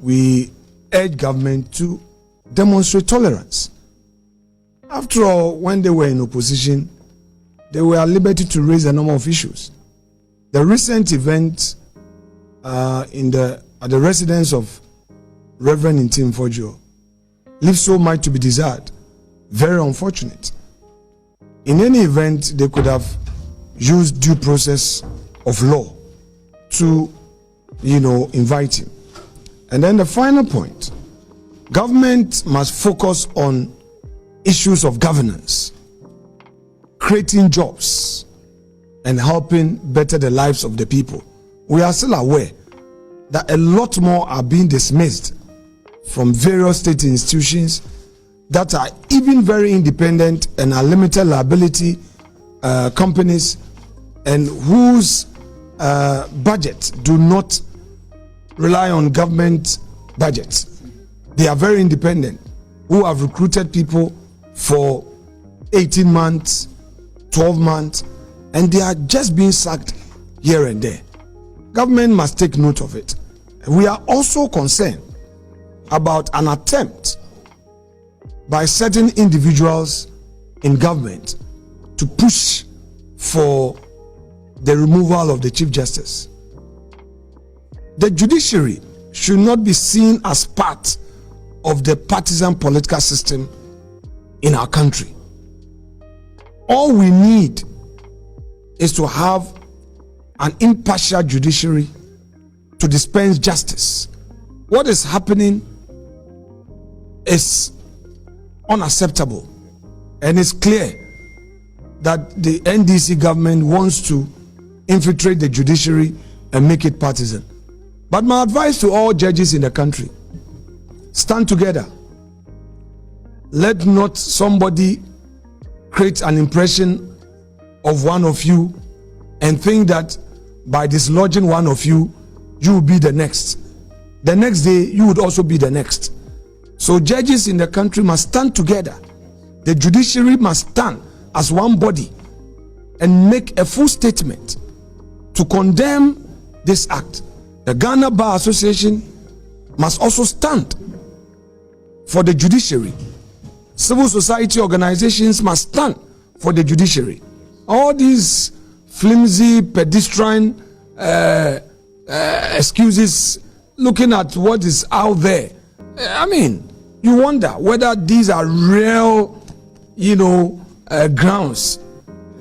we urge government to demonstrate tolerance. After all, when they were in opposition, they were at liberty to raise a number of issues. The recent event at the residence of Reverend Ntim Fojo leaves so much to be desired. Very unfortunate. In any event, they could have used due process of law to, invite him. And then the final point, government must focus on issues of governance, creating jobs, and helping better the lives of the people. We are still aware that a lot more are being dismissed from various state institutions that are even very independent and are limited liability companies, and whose budget do not rely on government budgets. They are very independent, who have recruited people for 18 months, 12 months, and they are just being sacked here and there. Government must take note of it. We are also concerned about an attempt by certain individuals in government to push for the removal of the Chief Justice. The judiciary should not be seen as part of the partisan political system in our country. All we need is to have an impartial judiciary to dispense justice. What is happening is unacceptable, and it's clear that the NDC government wants to infiltrate the judiciary and make it partisan. But my advice to all judges in the country: stand together. Let not somebody create an impression of one of you and think that by dislodging one of you, you will be the next. The next day, you would also be the next. So judges in the country must stand together. The judiciary must stand as one body and make a full statement to condemn this act. The Ghana Bar Association must also stand for the judiciary. Civil society organizations must stand for the judiciary. All these flimsy, pedestrian excuses, looking at what is out there, you wonder whether these are real, grounds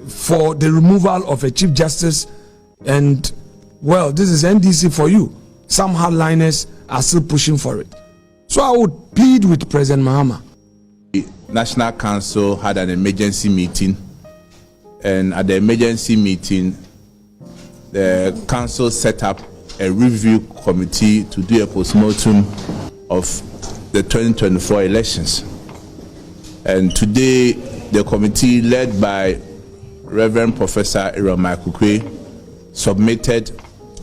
for the removal of a Chief Justice. And well, this is NDC for you. Some hardliners are still pushing for it. So I would plead with President Mahama. The National Council had an emergency meeting, and at the emergency meeting, the council set up a review committee to do a postmortem of the 2024 elections. And today, the committee, led by Reverend Professor Kwakye, submitted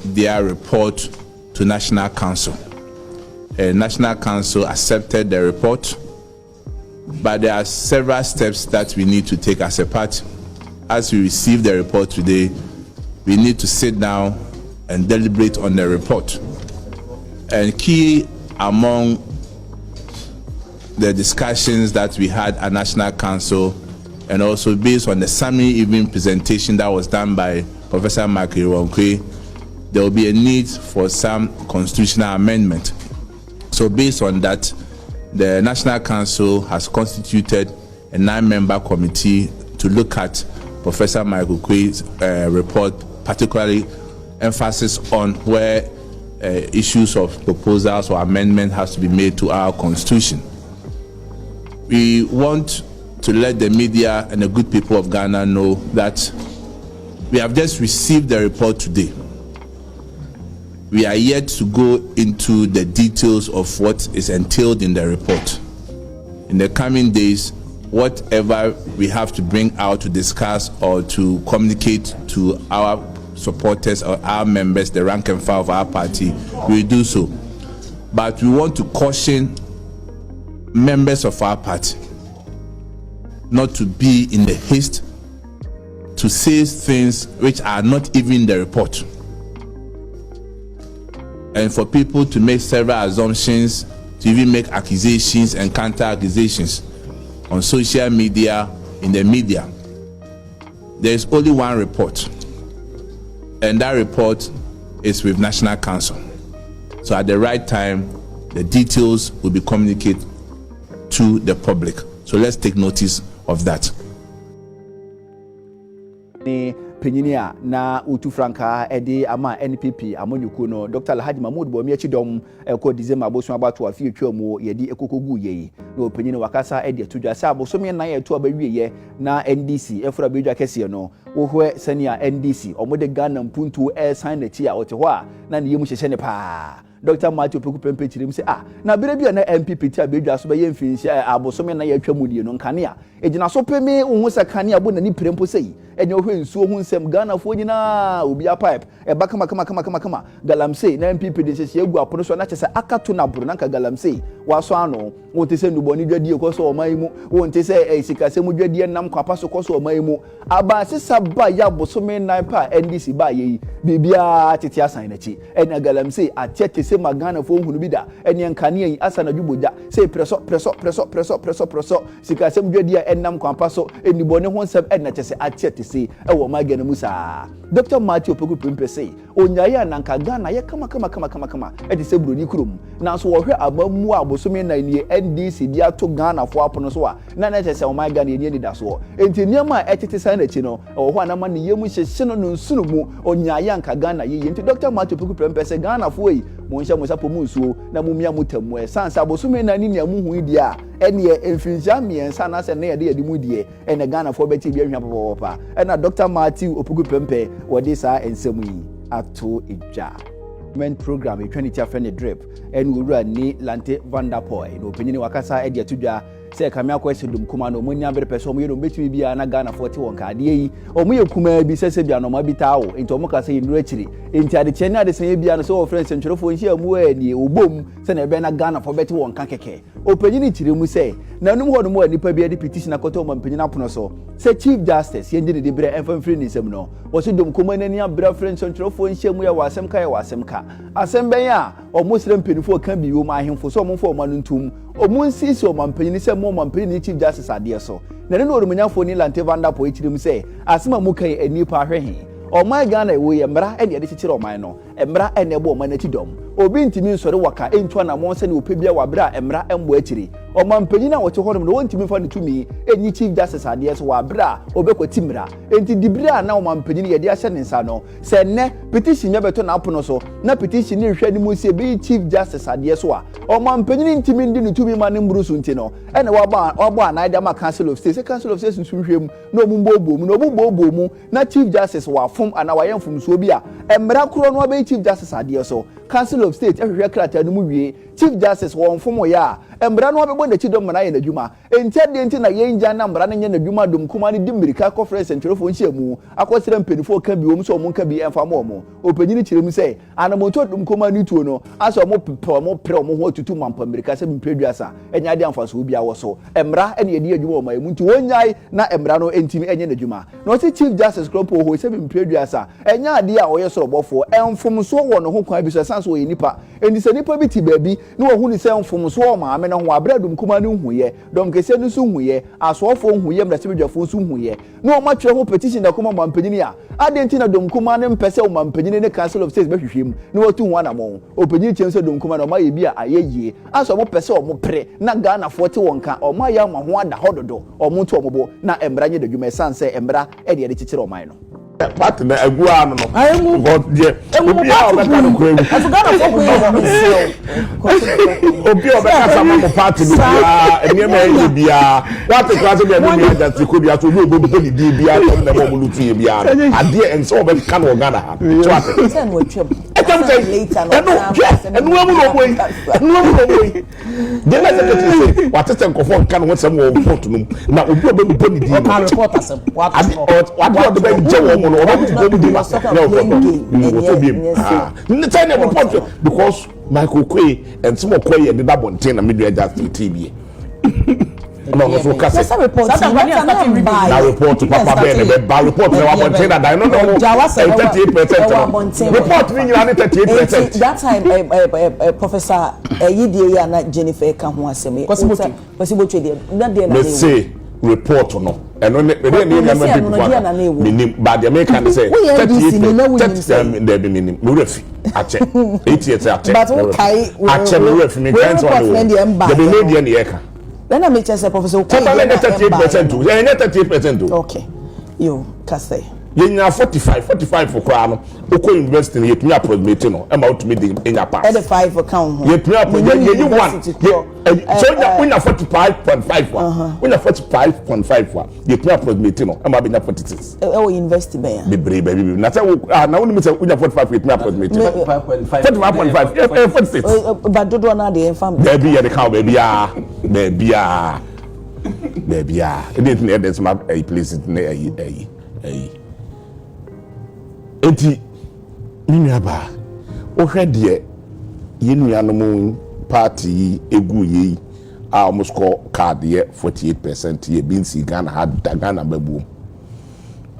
their report to National Council. National Council accepted the report, but there are several steps that we need to take as a party. As we receive the report today, we need to sit down and deliberate on the report. And key among the discussions that we had at National Council, and also based on the summary evening presentation that was done by Professor Kwakye, there will be a need for some constitutional amendment. So based on that, the National Council has constituted a 9-member committee to look at Professor Kwakye's report, particularly emphasis on where issues of proposals or amendment has to be made to our constitution. We want to let the media and the good people of Ghana know that we have just received the report today. We are yet to go into the details of what is entailed in the report. In the coming days, whatever we have to bring out to discuss or to communicate to our supporters or our members, the rank and file of our party, we do so. But we want to caution members of our party not to be in the haste to say things which are not even in the report. and for people to make several assumptions, to even make accusations and counter accusations on social media, in the media. There is only one report, and that report is with National Council. So at the right time, the details will be communicated to the public. So let's take notice of that. Penyinia na utu franka edi ama NPP amonyuku no Dr. Alhaji Mahmoud Bawumia chidom ko December abosun abato Afia twam yedi ekokogu ye no penyina wakasa edi atudwa sa abosom ye na ye to abawie ye na NDC efura bedwa kese no wo hwe senia NDC omode Ghana mpuntu sign na chi a ote ho a na ne yemu hyehye ne pa Dr. Matthew Poku Pempe chirim se na bere bia na MPP ti abedwa so be ye mfinsi abosom ye na ye twam die no nkane a ejina so peme wo se kane abo na ni prempo sei enye ohwe nsuo hu nsem Ghana fo nyina obi a pipe e ba kama galamsey na MPP de hye egu apono so na kyese akato na buru na nka galamsey waso ano won te se nduboni dwadie ko so oman mu won te se sikasem dwadie nam kwapa so ko so oman mu aba sisa ba ya bosome nan pa NDC ba ye bibia tete asan na chi enya galamsey atete se Ghana fo hunu bi da enye nkane yi asa na dwuboja se preso sikasem dwadie enam kwapa so eniboni ho nsem enna kyese atete se ewo magana musa Dr. Matthew Poku Pempe say onyaye nanka Ghana ye kama edi se broni kurom na so wo hwe amamu abosome na nie NDC dia to Ghana fo apono so a na na kyese o Ghana ye ni da so enti niam etete san na chi no wo ho anama ne yemu hyehye no nsunu mu onyaye anka Ghana ye enti Dr. Matthew Poku Pempe say Ghana fo yi mo nhya mo sapo mu nsuo na mo mia mutamu e sansa abosome na ni ne mu hu dia ene emfinja miensa na se na ye de mu die ene Ghana fo beti bia hwa popopa ena Dr. Matthew Poku Pempe wodi sa ensemu yi ato ija men program e twaniti afene drip en wura ni Lante Vanderpool no penyini wakasa e de atudwa se kamia kwese dum kuma no moni abere peso mo yero betimi bia na Ghana 40 wonka ade yi omo ye kuma bi sese bia no ma bitawo enti omo ka se yinu akiri enti ade chene ade se bia no so friends ntwerofo nhi amu ani obom se na be na Ghana 40 wonka keke openyini chire mu se na num ho no mo nipa bia de petition akoto mo penyina pono so se Chief Justice yenje de bre enfamfiri ni sem no wo se dum kuma nani abra friends ntwerofo nhi amu ya wasem ka asem ben ya omo sire mpenifo kan bi wo ma ahemfo so omo fo omo ntum omo nsisi omo mpenyini se mo mpenyini Chief Justice ade so na ne no orumunyafo ni Lante Vanderpool ichirim se asema mu kan anipa ahwehe oman Ghana wo ye mra ene de chichire oman no emra ene bo oman ati dom obi ntimi nsore waka entu na mo se ne opebia wabra emra embo achiri oman panyina wote honom no wontimi fa ne tumi enyi Chief Justice ade so wabra obekwati mra enti dibra na oman panyina ye de ahye ne nsa no se ne petition yabeto na apono so na petition ne hwe ne mu se be Chief Justice ade so a oman panyina ntimi ndi ne tumi ma ne mbrusu nti no ene waba anaida ma Council of State Council of State sunhwem no mumbo mu na Chief Justice wa ana waye mfumso bi a emra kro no be Chief Justice ade so Council of State ehwe krata no mu wie Chief Justice wo mfumo ya emra no be bo na chidom na ye na dwuma enti na ye nja na mra na nye na dwuma dum kuma ni dimirika conference ntwerefo nhyiamu akosira mpenifo kan bi wo so mo nka bi emfa mo openyini chire mu se anamonto dum kuma ni tuo no aso mo pre mo ho tutu mampa amerika se mpredwasa enya de amfa so bi a wo so emra ene ye de adwuma o maemu nti wonyai na emra no entimi enye na dwuma na o se Chief Justice kropo ho se mpredwasa enya ade a oye so bofo emfomso wo no ho kwan bi so sanso oye nipa enti se nipa bi ti baabi na wo hu ni se emfomso o maame no ho abradum kuma ni huye dom kese no so huye asofo huye mra sebedwafo so huye na o ma twe ho petition da kuma mampanyini a adenti na dom kuma ne mpese o mampanyini ne Council of State behwehwem na watu hu anamo opanyini chense dom kuma na o ma ye bi a ayeye aso mo pese o mo pre na Ghana 40 wonka o ma ya ma ho ada hododo o mo nto o mo bo na emra nye dadwuma sanse emra e de chichire o man no party na agua no god je obi a obeka no kwewu afugana obi a obeka sama mo party no bia eniema enye bia what class be no bia just ko bia to obi obo ni di bia to na mo lutu ye bia ade enso obeka no Ghana ha so ate sen wo twem later no enu amu no boy de na secretary say what is nkofo nka no won mo report no na obi obo ni di ka report asem what do be je wo no because Michael Kwakye and some Kwakye and that one thing na media just TV no so ka say report na report to papa be ne be report na wa bonten that no 38% report ni nyina ne 38%. That time Professor Yidie ya na Jennifer ka ho asem possible trade na dey na say report no and no minim but the American say 38% there be minim no refi ache 88 ache but okay ache no refi me kan so the be media na yeka then I make say Professor okay 38% too yeah 38% too okay yo ka say yenya 45 for kwa no oko university na yetumi approximate no e ma utumi de enya pass 85 for count ho yetumi approximate you one so when 45.5 one when 45.5 one yetumi approximate no e ma be nya 46 e university be ya be na say na woni me say unya 45 yetumi approximate 45.5 46 but dodo na de enfam baby ya de count baby ya e dey think there's my place na enti ninu aba o hwɛ de yenuanom party egu yi a almost score card ye 48% ye binsi Ghana had Ghana babu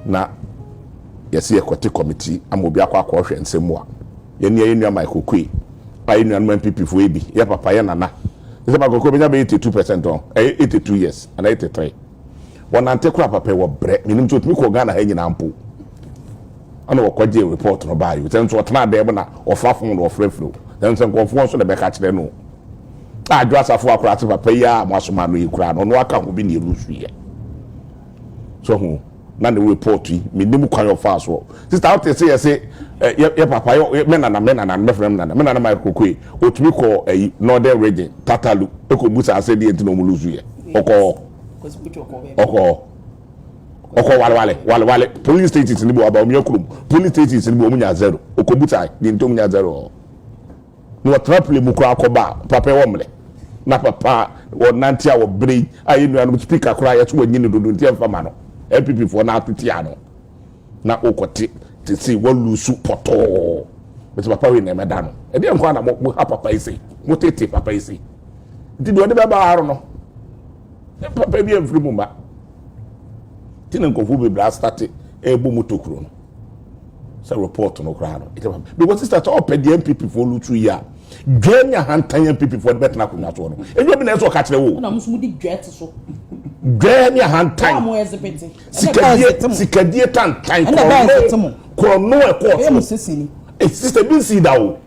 na yesi ekote committee amobi akwa hwɛ nsɛm a yenua Kwakye a yenuanom NPP fo ebi ye papa ye nana yesi ba Kwakye benya be 82% on 82 years and 83 wonante kura papa wo bre minim so tumi ko Ghana ha nyina mpo ana wakwaje report no ba you tell so tena dem na ofafon no ofrefro then so konfo so de be ka kire no adwo asafo akura te papa ya masoma no yikura no aka ho bi na elusu ye so hu na the report yi minim kwan of fast so sister how to say you say ye papa yo me na me frem na me na my Kwakye otumi ko northern region tatalu ekobusa ase de enti no mulusu ye oko wale police stations ni bo Bawumia kurum police stations ni bo omunya zero okobuta de nto omunya zero no traple mu kura akoba papa womle na papa wonante a wo brei ayenu anu speaker kura ye to wanyini dodo nti emfama no NPP for na atitia no na okote te see won lusu poto but papa we na meda no e de nko na mo ha papa isi mo tete papa isi nti do de baba haro no papa bi emfiri mu ma tina nkofu be bra start ebo motokuro no say report no kra no because sister to op the NPP for lutu ya dwanya hantan NPP for bet na kunwa so no enyo bi na so ka kire wo na musu di dwet so dwanya hantan sikadie tantan ko no e ko sister bi si da o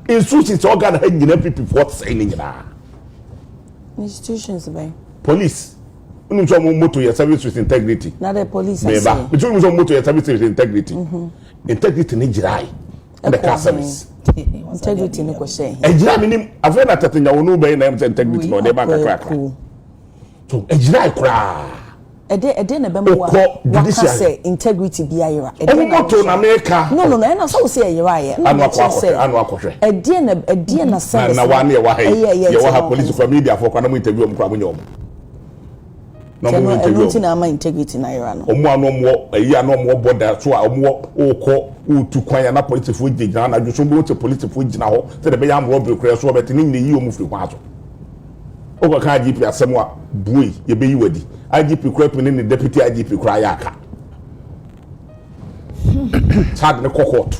institutions organ ha nyina NPP for say ni nyina institutions by police unu so moto ya service with integrity na the police say between so moto ya service with integrity integrity ni jirai the car service integrity ni ko say ejira minim afena tatenya wonu be na integrity no de bank crack so ejira kra ede na be mo wa say integrity bi ayira ede moto na America no na so say ayira ye anu akwahwe ede na service na wane ye wa ha ye wa ha police for media for kwa na mo interview mo kwa mo nyom no mo interview na ma integrity na ayira no omo anomo ayi anomo border so omo okọ otu kwan ya na police fo gina na dwo so mo te police fo gina ho se de be ya mo obere so bet ni yi omo firi kwa so ogo ka IGP asem a buyi ye be yi wadi IGP kura pin ni deputy IGP kura ya aka sad ne kokot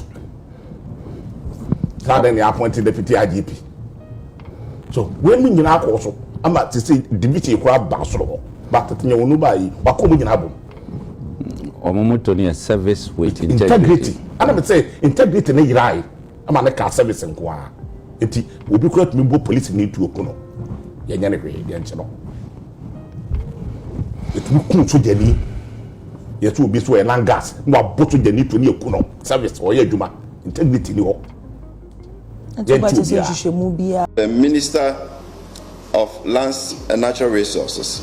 sad ne appointed deputy IGP so when we nyina akọ so ama te say division kura ba so but tenya wonu ba yi wakomo nyina bom omomoto ni service with integrity ana be say integrity ne yirai ama ne ka service nko a enti obi kura tumi bo police ni tu okuno ye nya ne hwe ye nche no etumi kun so jani ye tu obi so e langas no aboto jani to ni okuno service o ye adwuma integrity ni ho the Minister of Lands and Natural Resources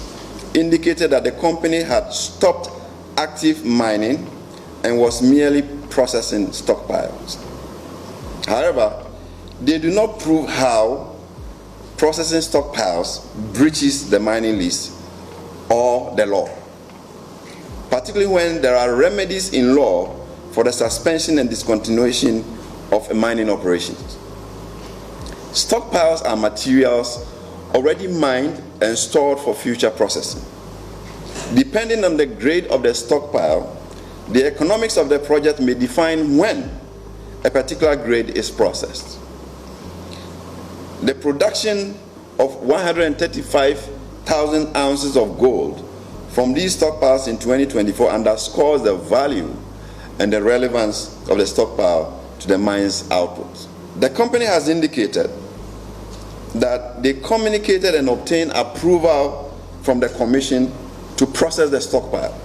indicated that the company had stopped active mining and was merely processing stockpiles. However, they do not prove how processing stockpiles breaches the mining lease or the law, particularly when there are remedies in law for the suspension and discontinuation of a mining operation. Stockpiles are materials already mined and stored for future processing. Depending on the grade of the stockpile, the economics of the project may define when a particular grade is processed. The production of 135,000 ounces of gold from these stockpiles in 2024 underscores the value and the relevance of the stockpile to the mine's output. The company has indicated that they communicated and obtained approval from the commission to process the stockpiles.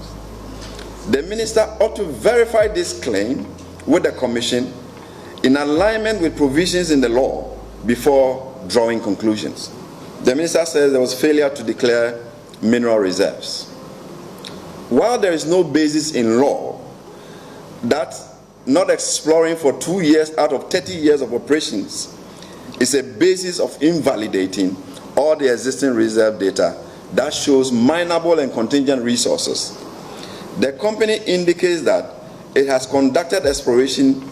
The minister ought to verify this claim with the commission in alignment with provisions in the law before drawing conclusions. The minister says there was failure to declare mineral reserves. While there is no basis in law that not exploring for 2 years out of 30 years of operations is a basis of invalidating all the existing reserve data that shows mineable and contingent resources, the company indicates that it has conducted exploration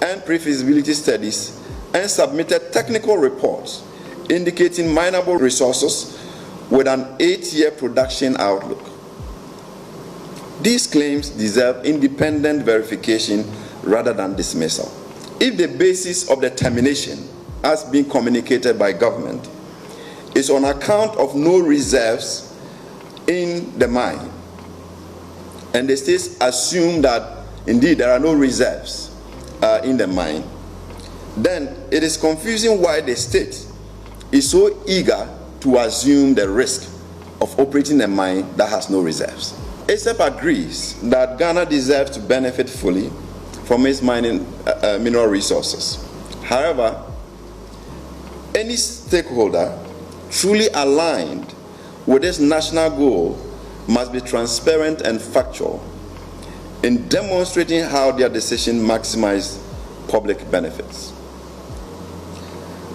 and pre-feasibility studies and submitted technical reports indicating mineable resources with an 8-year production outlook. These claims deserve independent verification rather than dismissal. If the basis of the termination, as being communicated by government, is on account of no reserves in the mine, and the states assume that indeed there are no reserves in the mine, then it is confusing why the state is so eager to assume the risk of operating a mine that has no reserves. ASEP agrees that Ghana deserves to benefit fully from its mining mineral resources. However, any stakeholder truly aligned with this national goal must be transparent and factual in demonstrating how their decision maximizes public benefits.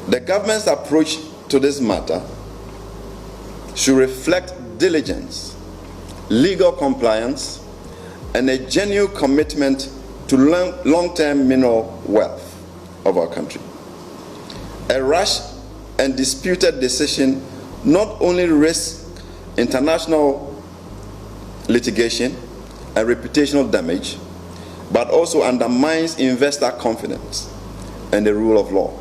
The government's approach to this matter should reflect diligence, legal compliance, and a genuine commitment to long-term mineral wealth of our country. A rash and disputed decision not only risks international litigation and reputational damage, but also undermines investor confidence and the rule of law.